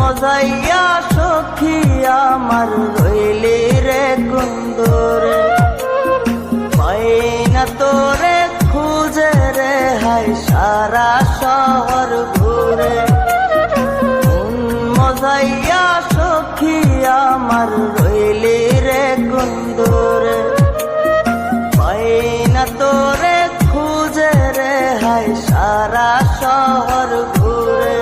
মজাইয়া সখী আমার রইলি রে কুন্দরে, পাই না তোরে খুঁজে রে হাই সারা শহর ঘুরে। মজাইয়া সখী আমার রইলি রে কুন্দরে, পাই না তোরে খুঁজে রে হাই সারা শহর ঘুরে।